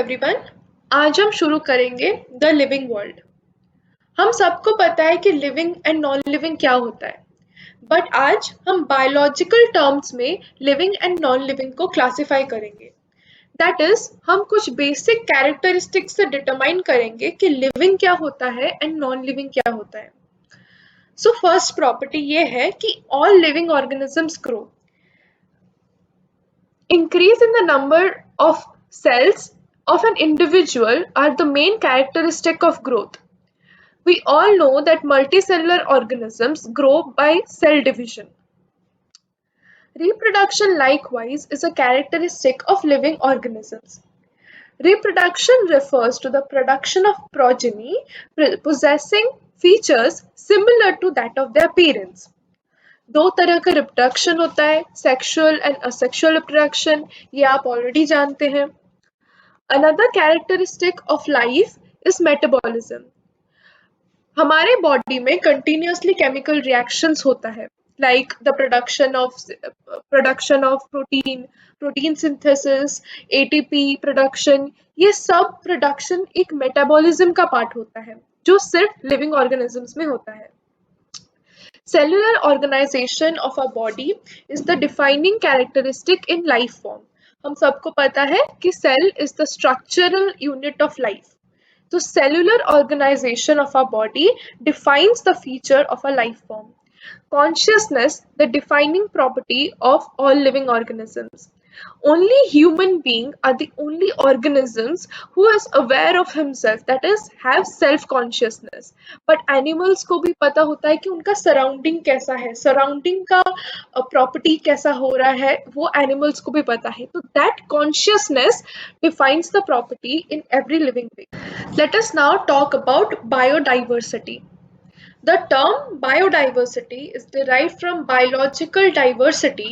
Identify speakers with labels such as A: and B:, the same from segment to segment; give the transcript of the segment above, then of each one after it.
A: Everyone. आज हम शुरू करेंगे द लिविंग वर्ल्ड। हम सबको पता है कि लिविंग एंड नॉन लिविंग क्या होता है, बट आज हम बायोलॉजिकल टर्म्स में लिविंग एंड नॉन लिविंग को क्लासिफाई करेंगे। दैट इज, हम कुछ बेसिक कैरेक्टरिस्टिक्स से डिटरमाइन करेंगे कि लिविंग क्या होता है एंड नॉन लिविंग क्या होता है। सो फर्स्ट प्रॉपर्टी ये है कि all living organisms grow. Increase in the number of cells of an individual are the main characteristic of growth. We all know that multicellular organisms grow by cell division. Reproduction likewise is a characteristic of living organisms. Reproduction refers to the production of progeny possessing features similar to that of their parents. दो तरह का reproduction होता है, sexual and asexual reproduction, ये आप already जानते हैं। Another characteristic of life is metabolism. हमारे बॉडी में कंटिन्यूअसली केमिकल रिएक्शंस होता है, like the production of protein synthesis, ATP production. ये सब प्रोडक्शन एक मेटाबॉलिज्म का पार्ट होता है जो सिर्फ लिविंग ऑर्गेनिजम्स में होता है। Cellular organization of our body is the defining characteristic in life form. हम सबको पता है कि cell is the structural unit of life. So cellular organization of our body defines the feature of a life form. Consciousness, the defining property of all living organisms. Only human beings are the only organisms who is aware of himself, that is have self consciousness. But animals को भी पता होता है कि उनका surrounding कैसा है, surrounding का प्रॉपर्टी कैसा हो रहा है, वो एनिमल्स को भी पता है। तो that consciousness defines the property in every living being. Let us now talk about biodiversity. The term biodiversity is derived from biological diversity,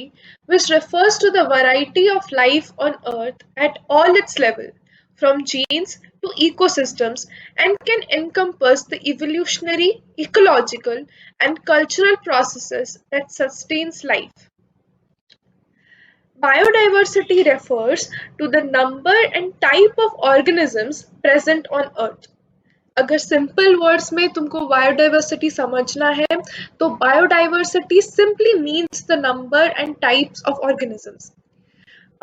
A: which refers to the variety of life on Earth at all its levels, from genes to ecosystems, and can encompass the evolutionary, ecological, and cultural processes that sustains life. Biodiversity refers to the number and type of organisms present on Earth. अगर simple words में तुमको biodiversity समझना है तो biodiversity simply means the number and types of organisms.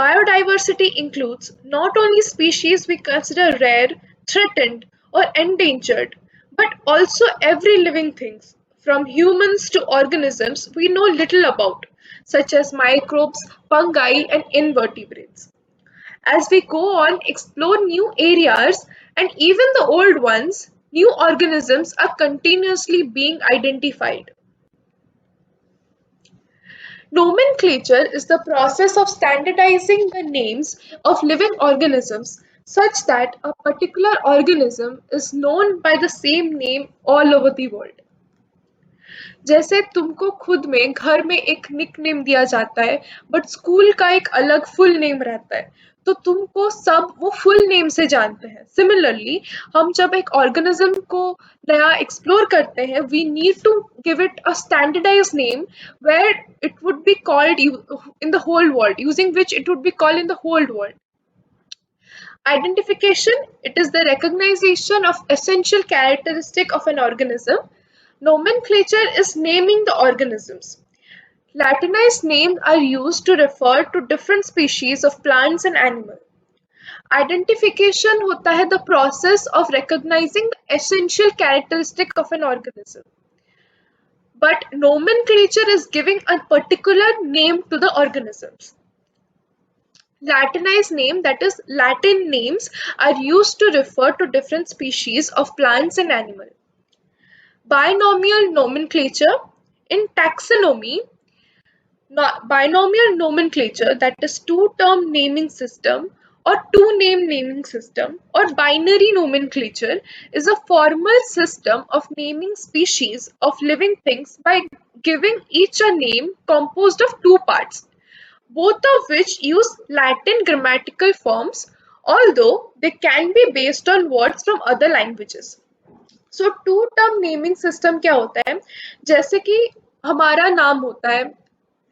A: Biodiversity includes not only species we consider rare, threatened, or endangered, but also every living thing, from humans to organisms we know little about, such as microbes, fungi, and invertebrates. As we go on, explore new areas and even the old ones, new organisms are continuously being identified. Nomenclature is the process of standardizing the names of living organisms such that a particular organism is known by the same name all over the world. जैसे तुमको खुद में घर में एक nick name दिया जाता है, बट स्कूल का एक अलग फुल नेम रहता है, तो तुमको सब वो फुल नेम से जानते हैं। सिमिलरली हम जब एक ऑर्गेनिज्म को नया एक्सप्लोर करते हैं, we need to give it a standardized name where it would be called in the whole world, using which it would be called in the whole world. Identification, it is the recognition of essential characteristic of an organism. Nomenclature is naming the organisms. Latinized names are used to refer to different species of plants and animals. Identification होता है the process of recognizing the essential characteristic of an organism. But nomenclature is giving a particular name to the organisms. Latinized name, that is Latin names, are used to refer to different species of plants and animals. Binomial nomenclature, in taxonomy, binomial nomenclature, that is two-term naming system or two-name naming system, or binary nomenclature, is a formal system of naming species of living things by giving each a name composed of two parts, both of which use Latin grammatical forms, although they can be based on words from other languages. So to term naming system क्या होता है, जैसे कि हमारा नाम होता है,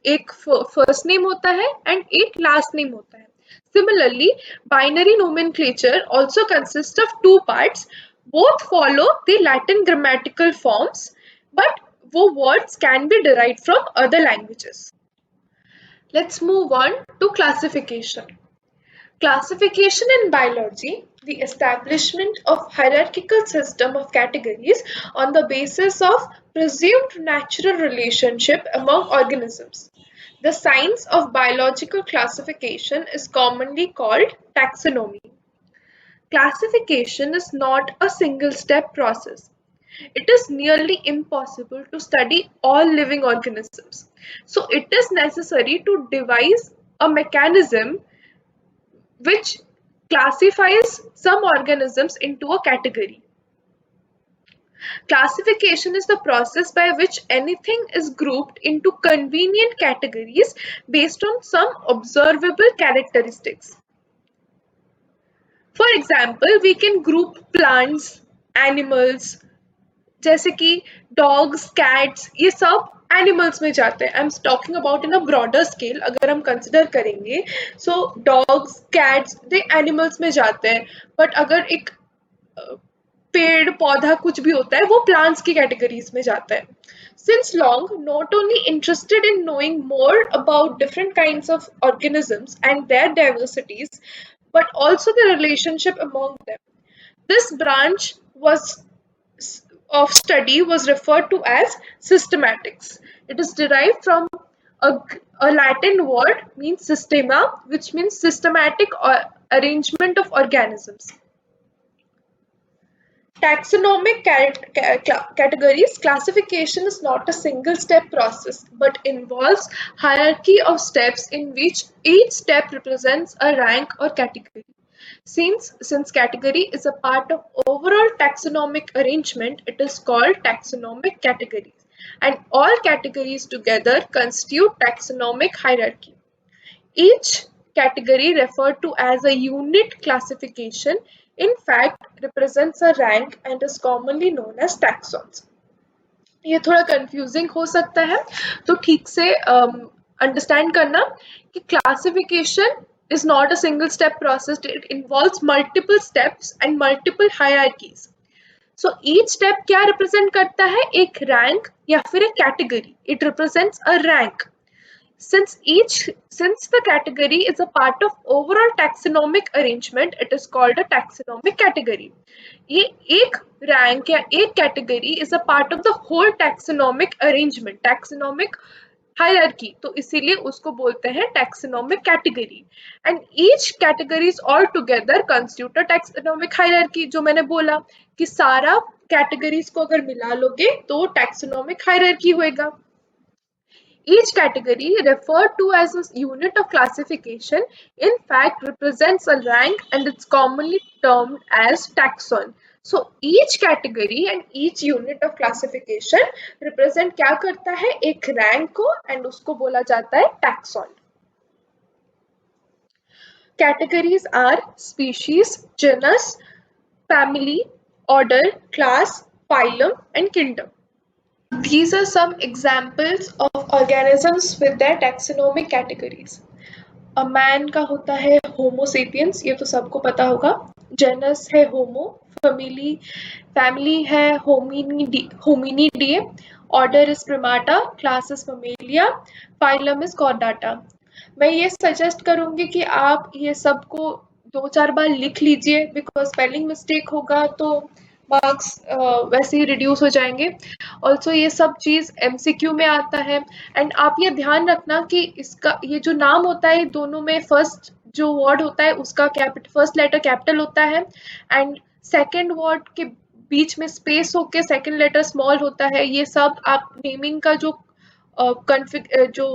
A: एक फर्स्ट नेम होता है एंड एक लास्ट नेम होता है. Similarly, binary nomenclature also consists of two parts. Both follow the Latin grammatical forms, but wo words can be derived from other languages. Let's move on to classification. Classification in biology, the establishment of hierarchical system of categories on the basis of presumed natural relationship among organisms. The science of biological classification is commonly called taxonomy. Classification is not a single-step process. It is nearly impossible to study all living organisms. So it is necessary to devise a mechanism which classifies some organisms into a category. Classification is the process by which anything is grouped into convenient categories based on some observable characteristics. For example, we can group plants, animals, जैसे कि dogs, cats, ये सब animals में जाते हैं. I'm talking about in a broader scale. अगर हम consider करेंगे, so dogs, cats, they animals में जाते हैं. But अगर एक पेड़ पौधा कुछ भी होता है वो plants की categories में जाता है. Since long, not only interested in knowing more about different kinds of organisms and their diversities, but also the relationship among them. This branch was of study was referred to as systematics. It is derived from a, a Latin word means systema, which means systematic or arrangement of organisms. Taxonomic categories classification is not a single step process but involves hierarchy of steps in which each step represents a rank or category. Since category is a part of overall taxonomic arrangement, it is called taxonomic categories, and all categories together constitute taxonomic hierarchy. Each category referred to as a unit classification in fact represents a rank and is commonly known as taxons. ये थोड़ा confusing हो सकता है तो ठीक से understand करना कि classification is not a single step process. It involves multiple steps and multiple hierarchies. So each step क्या represent करता है एक rank या फिर एक category. It represents a rank. Since the category is a part of overall taxonomic arrangement, it is called a taxonomic category. ये एक rank या एक category is a part of the whole taxonomic arrangement, taxonomic hierarchy. तो इसीलिए उसको बोलते हैं taxonomic category. And each categories all together constitute a taxonomic hierarchy. जो मैंने बोला कि सारा categories को अगर मिला लोगे तो taxonomic hierarchy होएगा. Each category, referred to as a unit of classification, in fact represents a rank and it's commonly termed as taxon. So each category and each unit of classification represent क्या करता है एक rank को and उसको बोला जाता है taxon. Categories are species, genus, family, order, class, phylum and kingdom. These are some examples of organisms with their taxonomic categories. A man का होता है Homo sapiens, ये तो सबको पता होगा. Genus है Homo, family है Hominidae, order is Primata, class is Mammalia, phylum is Chordata. मैं ये सजेस्ट करूंगी कि आप ये सबको 2-4 बार लिख लीजिए बिकॉज स्पेलिंग मिस्टेक होगा तो मार्क्स वैसे ही रिड्यूस हो जाएंगे. ऑल्सो ये सब चीज़ MCQ में आता है एंड आप ये ध्यान रखना कि इसका ये जो नाम होता है दोनों में फर्स्ट जो वर्ड होता है उसका फर्स्ट लेटर कैपिटल होता है एंड सेकेंड वर्ड के बीच में स्पेस होके सेकेंड लेटर स्मॉल होता है. ये सब आप नेमिंग का जो जो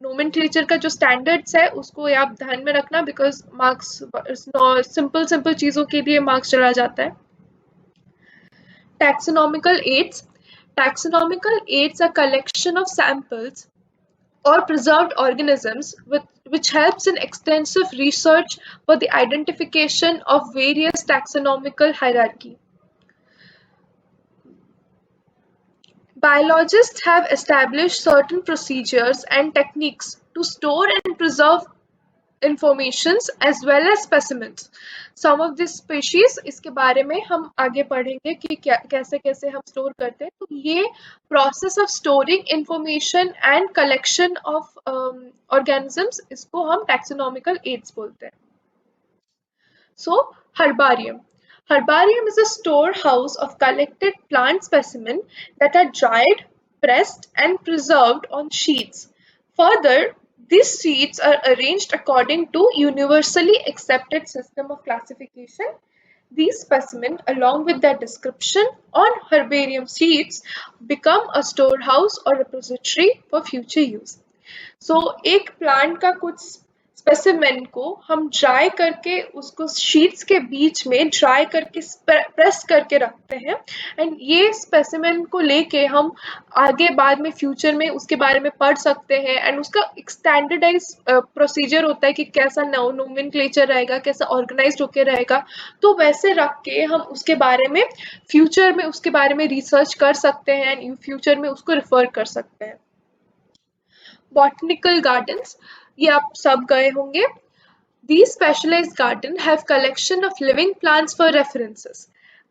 A: नोमेनक्लेचर का जो स्टैंडर्ड्स है उसको आप ध्यान में रखना बिकॉज मार्क्स सिंपल चीज़ों के लिए मार्क्स चला जाता है. Taxonomical aids. Taxonomical aids are collection of samples or preserved organisms which helps in extensive research for the identification of various taxonomical hierarchy. Biologists have established certain procedures and techniques to store and preserve informations as well as specimens. Some of this species, इसके बारे में हम आगे पढ़ेंगे कि कैसे कैसे हम स्टोर करते हैं. तो ये process of storing information and collection of organisms, इसको हम टैक्सोनॉमिकल एड्स बोलते हैं. So, herbarium. Herbarium is a storehouse of collected plant specimens that are dried, pressed, and preserved on sheets. Further, these sheets are arranged according to universally accepted system of classification. These specimens, along with their description on herbarium sheets, become a storehouse or repository for future use. So, एक plant का कुछ specimen को हम dry करके उसको sheets के बीच में dry करके प्रेस करके रखते हैं, एंड ये स्पेसिमेन को लेके हम आगे बाद में फ्यूचर में उसके बारे में पढ़ सकते हैं. एंड उसका एक स्टैंडर्डाइज प्रोसीजर होता है कि कैसा नोमेनक्लेचर रहेगा, कैसा ऑर्गेनाइज्ड होके रहेगा. तो वैसे रख के हम उसके बारे में फ्यूचर में उसके बारे में रिसर्च कर सकते हैं एंड फ्यूचर में उसको रेफर कर सकते हैं. Botanical gardens, ये आप सब गए होंगे. These specialized gardens have collection of living plants for references.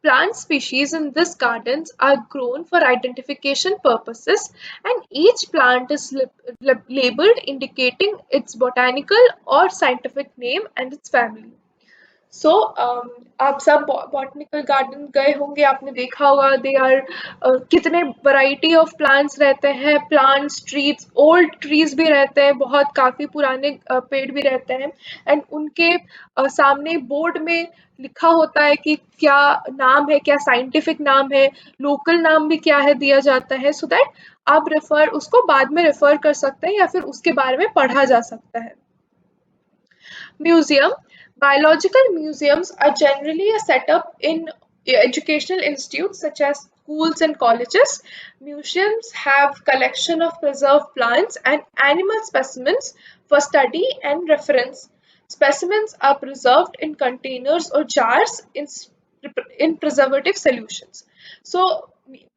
A: Plant species in these gardens are grown for identification purposes, and each plant is labeled indicating its botanical or scientific name and its family. So, आप सब botanical garden गए होंगे, आपने देखा होगा they are कितने variety of plants रहते हैं, प्लांट्स, ट्रीज, ओल्ड ट्रीज भी रहते हैं, बहुत काफ़ी पुराने पेड़ भी रहते हैं, एंड उनके सामने बोर्ड में लिखा होता है कि क्या नाम है, क्या साइंटिफिक नाम है, लोकल नाम भी क्या है दिया जाता है, सो दैट आप उसको बाद में रेफर कर सकते हैं या फिर उसके बारे में पढ़ा जा सकता है. Museum. Biological museums are generally a setup in educational institutes such as schools and colleges. Museums have collection of preserved plants and animal specimens for study and reference. Specimens are preserved in containers or jars in preservative solutions. So,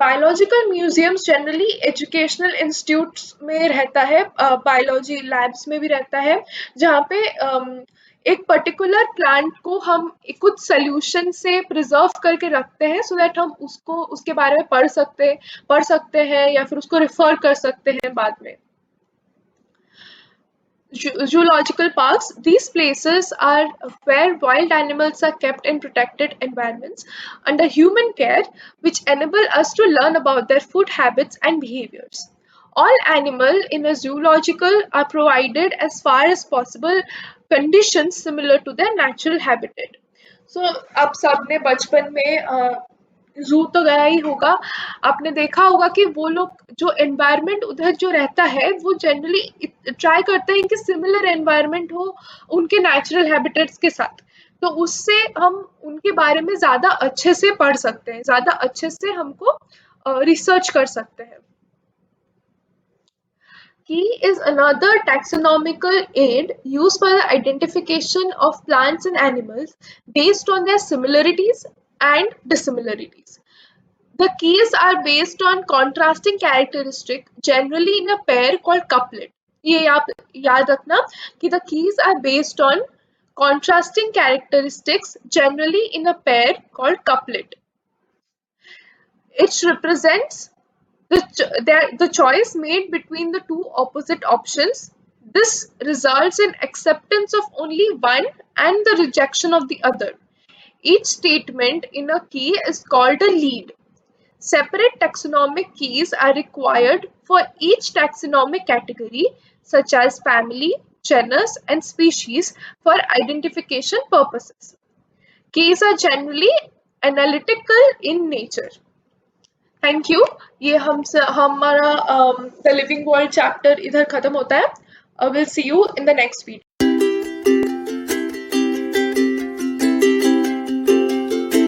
A: biological museums generally educational institutes में रहता है, biology labs में भी रहता है, जहाँ पे एक पर्टिकुलर प्लांट को हम कुछ सोल्यूशन से प्रिजर्व करके रखते हैं, सो दैट हम उसको उसके बारे में पढ़ सकते हैं या फिर उसको रेफर कर सकते हैं बाद में. Zoological parks, these places are where wild animals are kept in protected environments under human care, which enable us to learn about their food habits and behaviors. All animals in a zoological are provided as far as possible conditions similar to their natural habitat. So, आप सबने बचपन में जू तो गया ही होगा, आपने देखा होगा कि वो लोग जो एनवायरनमेंट उधर जो रहता है वो जनरली ट्राई करते हैं कि सिमिलर एनवायरनमेंट हो उनके नेचुरल हैबिटेट्स के साथ, तो उससे हम उनके बारे में ज़्यादा अच्छे से पढ़ सकते हैं, ज़्यादा अच्छे से हमको रिसर्च कर सकते हैं. Key is another taxonomical aid used for the identification of plants and animals based on their similarities and dissimilarities. The keys are based on contrasting characteristics, generally in a pair called couplet. ये आप याद रखना कि the keys are based on contrasting characteristics, generally in a pair called couplet. It represents the choice made between the two opposite options. This results in acceptance of only one and the rejection of the other. Each statement in a key is called a lead. Separate taxonomic keys are required for each taxonomic category, such as family, genus, and species, for identification purposes. Keys are generally analytical in nature. Thank you. ये हमारा the living world chapter इधर खत्म होता है. Will see you in the next video.